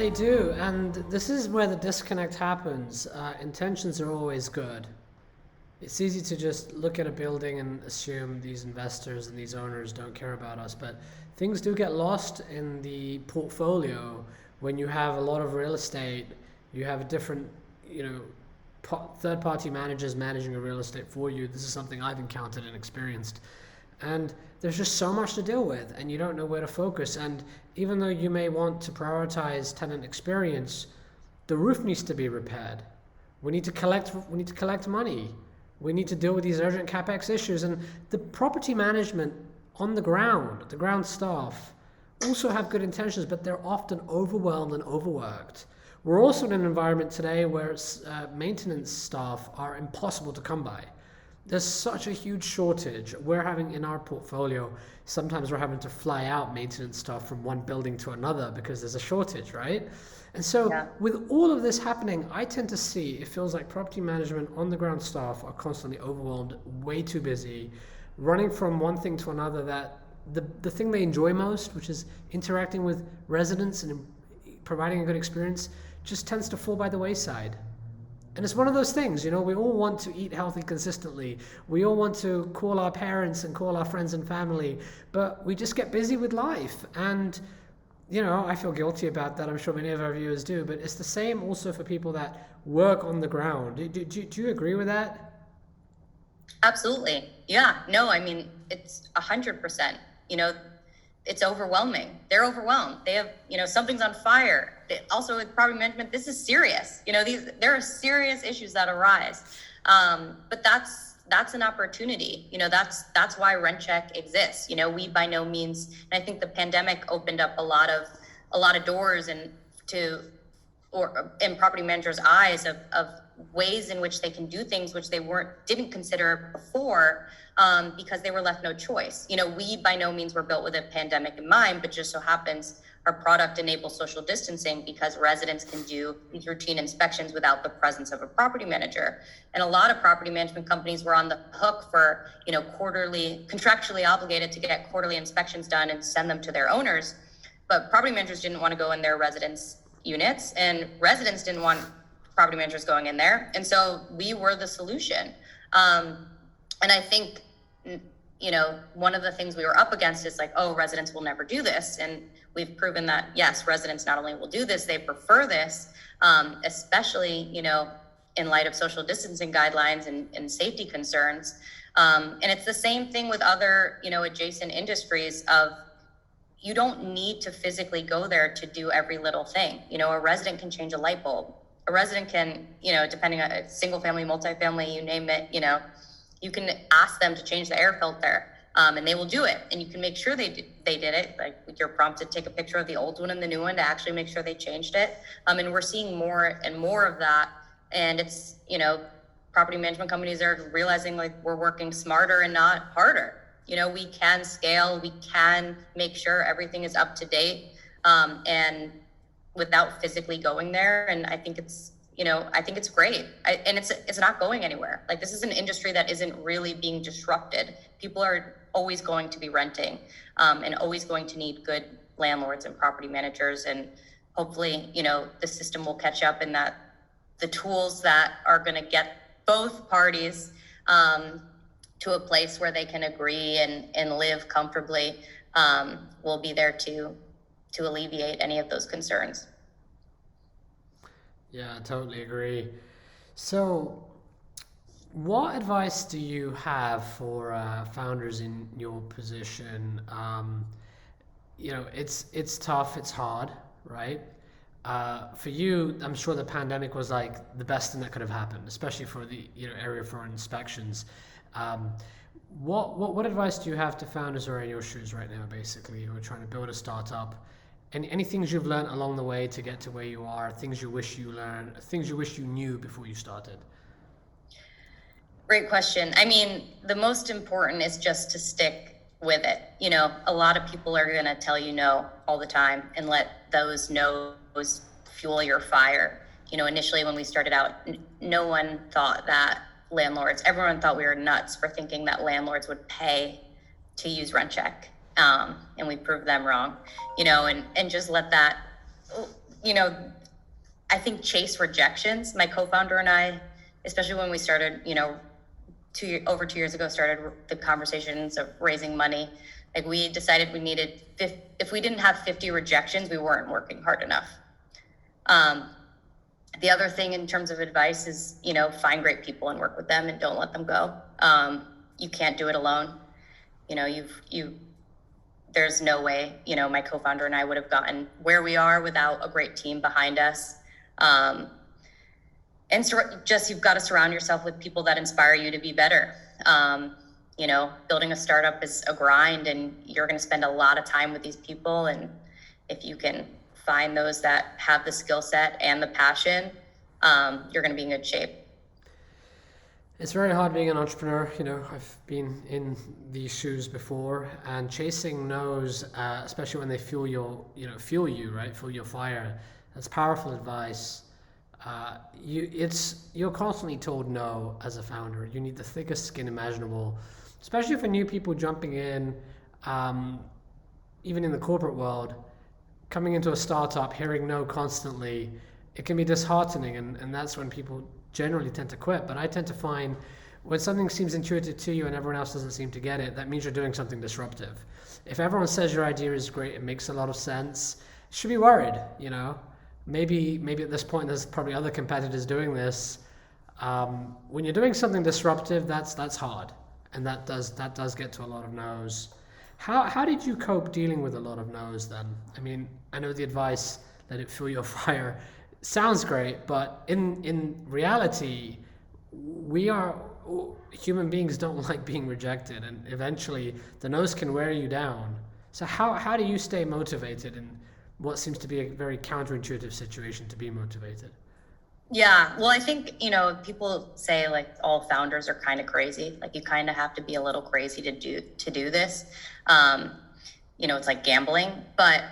They do, and this is where the disconnect happens. Intentions are always good. It's easy to just look at a building and assume these investors and these owners don't care about us, but things do get lost in the portfolio when you have a lot of real estate. You have different, third-party managers managing a real estate for you. This is something I've encountered and experienced. And there's just so much to deal with, and you don't know where to focus. And even though you may want to prioritize tenant experience, the roof needs to be repaired. We need to collect money. We need to deal with these urgent capex issues. And the property management on the ground staff also have good intentions, but they're often overwhelmed and overworked. We're also in an environment today where maintenance staff are impossible to come by. There's such a huge shortage. We're having in our portfolio, sometimes we're having to fly out maintenance staff from one building to another because there's a shortage, right? And so with all of this happening, I tend to see, it feels like property management on the ground staff are constantly overwhelmed, way too busy, running from one thing to another, that the thing they enjoy most, which is interacting with residents and providing a good experience, just tends to fall by the wayside. And it's one of those things, we all want to eat healthy consistently. We all want to call our parents and call our friends and family, but we just get busy with life. And, I feel guilty about that. I'm sure many of our viewers do, but it's the same also for people that work on the ground. Do you agree with that? Absolutely. Yeah. No, I mean, it's 100%. It's overwhelming. They're overwhelmed. They have, something's on fire. Also with property management, this is serious. There are serious issues that arise. But that's an opportunity. That's why RentCheck exists. We by no means, and I think the pandemic opened up a lot of doors in property managers' eyes of ways in which they can do things which they didn't consider before, because they were left no choice. We by no means were built with a pandemic in mind, but just so happens our product enables social distancing because residents can do these routine inspections without the presence of a property manager. And a lot of property management companies were on the hook for, contractually obligated to get quarterly inspections done and send them to their owners. But property managers didn't want to go in their residents' units, and residents didn't want property managers going in there. And so we were the solution. And I think, one of the things we were up against is like, oh, residents will never do this. And we've proven that, yes, residents not only will do this, they prefer this, especially, in light of social distancing guidelines and safety concerns. And it's the same thing with other, adjacent industries of, you don't need to physically go there to do every little thing. A resident can change a light bulb. A resident can, depending on a single family, multifamily, you name it, you can ask them to change the air filter, and they will do it. And you can make sure they did it. Like you're prompted to take a picture of the old one and the new one to actually make sure they changed it. And we're seeing more and more of that. And it's, property management companies are realizing like we're working smarter and not harder. We can scale, we can make sure everything is up to date, and without physically going there. And I think it's, I think it's great. And it's not going anywhere. Like this is an industry that isn't really being disrupted. People are always going to be renting, and always going to need good landlords and property managers. And hopefully, the system will catch up, and that the tools that are going to get both parties to a place where they can agree and live comfortably will be there to alleviate any of those concerns. Yeah, I totally agree. So what advice do you have for founders in your position? It's tough, it's hard, right? For you, I'm sure the pandemic was like the best thing that could have happened, especially for the area for inspections. What advice do you have to founders who are in your shoes right now, basically, who are trying to build a startup? And any things you've learned along the way to get to where you are, things you wish you learned, things you wish you knew before you started? Great question. I mean, the most important is just to stick with it. A lot of people are going to tell you no all the time, and let those no's fuel your fire. Initially when we started out, no one thought that everyone thought we were nuts for thinking that landlords would pay to use RentCheck. And we proved them wrong, and just let that, you know, I think chase rejections. My co-founder and I, especially when we started, you know, over 2 years ago, started the conversations of raising money. Like we decided we needed, if we didn't have 50 rejections, we weren't working hard enough. The other thing in terms of advice is, you know, find great people and work with them and don't let them go. You can't do it alone. You know, there's no way, you know, my co-founder and I would have gotten where we are without a great team behind us. And so just, you've got to surround yourself with people that inspire you to be better. You know, building a startup is a grind, and you're going to spend a lot of time with these people. And if you can find those that have the skill set and the passion, you're going to be in good shape. It's very hard being an entrepreneur. You know, I've been in these shoes before, and chasing no's, especially when they fuel you, right? Fuel your fire. That's powerful advice. You're constantly told no as a founder. You need the thickest skin imaginable, especially for new people jumping in, even in the corporate world, coming into a startup, hearing no constantly. It can be disheartening, and that's when people generally tend to quit. But I tend to find when something seems intuitive to you and everyone else doesn't seem to get it, that means you're doing something disruptive. If everyone says your idea is great, it makes a lot of sense, you should be worried, you know. Maybe at this point there's probably other competitors doing this. When you're doing something disruptive, that's hard, and that does get to a lot of no's. How did you cope dealing with a lot of no's then? I mean, I know the advice, let it fuel your fire, sounds great, but in reality, human beings don't like being rejected, and eventually the no's can wear you down. So how do you stay motivated in what seems to be a very counterintuitive situation to be motivated? Yeah, well, I think, you know, people say like all founders are kind of crazy. Like you kind of have to be a little crazy to do this. You know, it's like gambling, but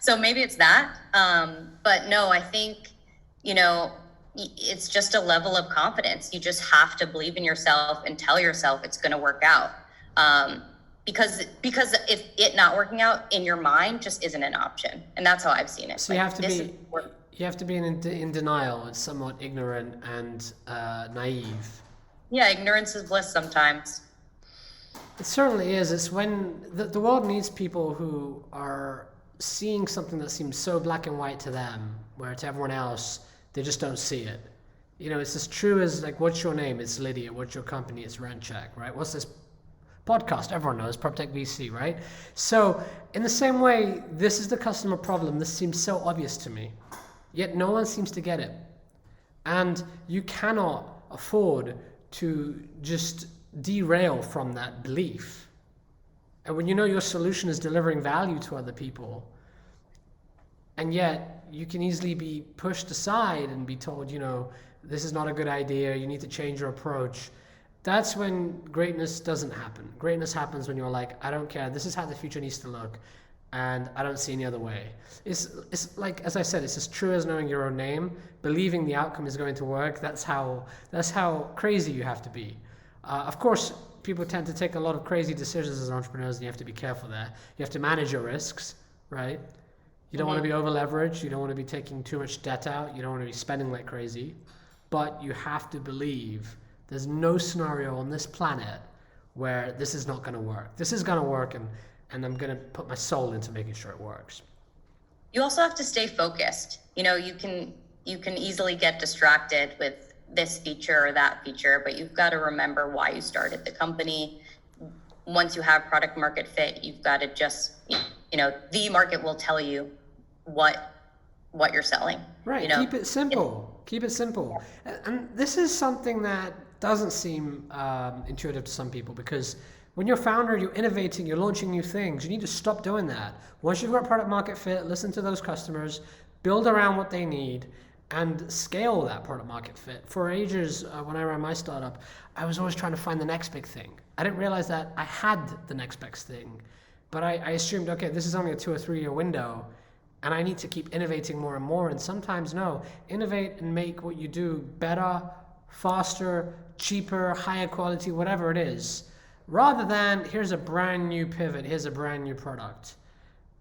so maybe it's that. But no, I think, you know, it's just a level of confidence. You just have to believe in yourself and tell yourself it's going to work out. Because if it not working out in your mind just isn't an option. And that's how I've seen it. So you have to be in denial. It's somewhat ignorant and naive. Yeah, ignorance is bliss sometimes. It certainly is. It's when the world needs people who are seeing something that seems so black and white to them, where to everyone else, they just don't see it. You know, it's as true as like, what's your name? It's Lydia. What's your company? It's RentCheck, right? What's this podcast? Everyone knows PropTech VC, right? So in the same way, this is the customer problem. This seems so obvious to me, yet no one seems to get it. And you cannot afford to just derail from that belief. And when you know your solution is delivering value to other people, and yet you can easily be pushed aside and be told, you know, this is not a good idea, you need to change your approach. That's when greatness doesn't happen. Greatness happens when you're like, I don't care, this is how the future needs to look, and I don't see any other way. It's like, as I said, it's as true as knowing your own name, believing the outcome is going to work. That's how crazy you have to be. Of course, people tend to take a lot of crazy decisions as entrepreneurs, and you have to be careful there. You have to manage your risks, right? You don't want to be over leveraged. You don't want to be taking too much debt out. You don't want to be spending like crazy. But you have to believe there's no scenario on this planet where this is not going to work. This is going to work, and I'm going to put my soul into making sure it works. You also have to stay focused. You know, you can easily get distracted with this feature or that feature, but you've got to remember why you started the company. Once you have product market fit, you've got to just, you know, the market will tell you what you're selling. Right. You know? Keep it simple. Keep it simple. And this is something that doesn't seem intuitive to some people, because when you're a founder, you're innovating, you're launching new things. You need to stop doing that. Once you've got product market fit, listen to those customers, build around what they need, and scale that product market fit. For ages, when I ran my startup, I was always trying to find the next big thing. I didn't realize that I had the next best thing, but I assumed, okay, this is only a 2 or 3 year window, and I need to keep innovating more and more. And sometimes no, innovate and make what you do better, faster, cheaper, higher quality, whatever it is, rather than here's a brand new pivot, here's a brand new product.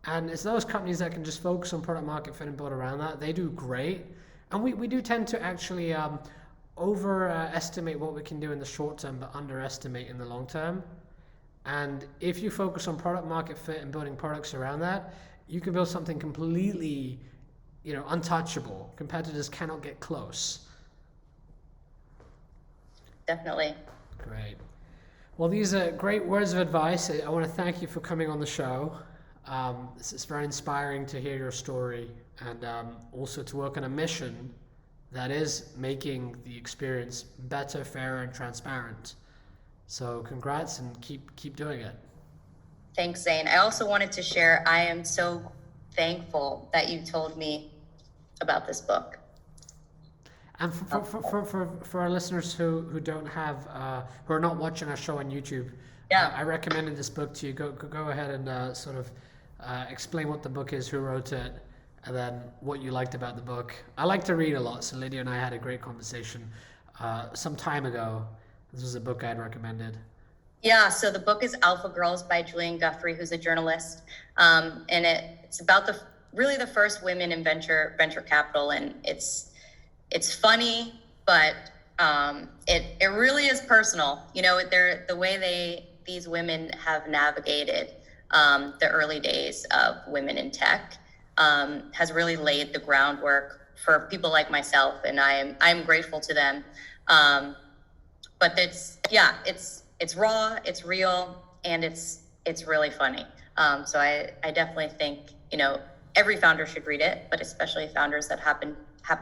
And it's those companies that can just focus on product market fit and build around that. They do great. And we do tend to actually overestimate what we can do in the short term, but underestimate in the long term. And if you focus on product market fit and building products around that, you can build something completely, untouchable. Competitors cannot get close. Definitely. Great. Well, these are great words of advice. I want to thank you for coming on the show. It's very inspiring to hear your story, and also to work on a mission that is making the experience better, fairer, and transparent. So congrats, and keep doing it. Thanks, Zain. I also wanted to share, I am so thankful that you told me about this book. And for our listeners who don't have, who are not watching our show on YouTube, I recommended this book to you. Go ahead and sort of explain what the book is, who wrote it, and then what you liked about the book. I like to read a lot, so Lydia and I had a great conversation some time ago. This was a book I'd recommended. Yeah, so the book is Alpha Girls by Julian Guthrie, who's a journalist, and it's about the first women in venture capital, and it's funny, but it really is personal. The way these women have navigated the early days of women in tech has really laid the groundwork for people like myself, and I'm grateful to them. But it's raw, it's real, and it's really funny. So I definitely think every founder should read it, but especially founders that happen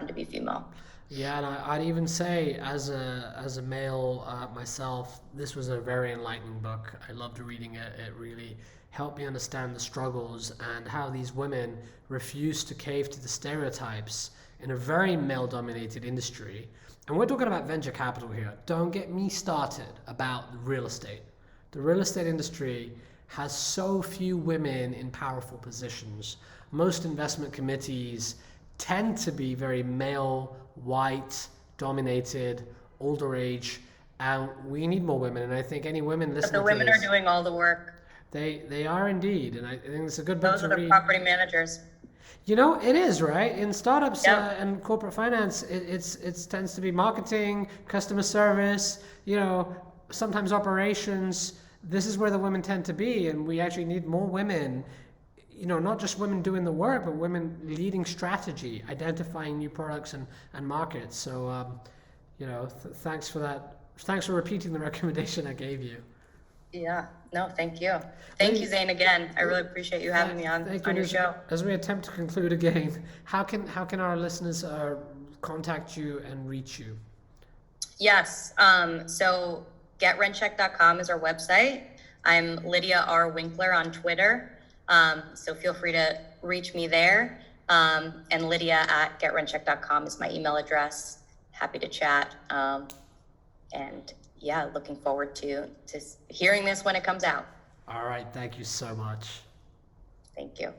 to be female. Yeah, and I'd even say as a male myself, this was a very enlightening book. I loved reading it. It really helped me understand the struggles and how these women refuse to cave to the stereotypes in a very male-dominated industry. And we're talking about venture capital here. Don't get me started about real estate. The real estate industry has so few women in powerful positions. Most investment committees tend to be very male, white, dominated, older age, and we need more women. And I think any women listening to this... But the women are doing all the work. They are indeed, and I think it's a good book to read. Those are the property managers. It is, right? In startups and corporate finance, it tends to be marketing, customer service, sometimes operations. This is where the women tend to be, and we actually need more women, not just women doing the work, but women leading strategy, identifying new products and markets. So, thanks for that. Thanks for repeating the recommendation I gave you. Yeah, no, thank you. Thank you, Zain, again. I really appreciate you having me on your show. As we attempt to conclude again, how can our listeners contact you and reach you? Yes, so GetRentCheck.com is our website. I'm Lydia R. Winkler on Twitter, so feel free to reach me there. And Lydia@GetRentCheck.com is my email address. Happy to chat. And yeah, looking forward to hearing this when it comes out. All right. Thank you so much. Thank you.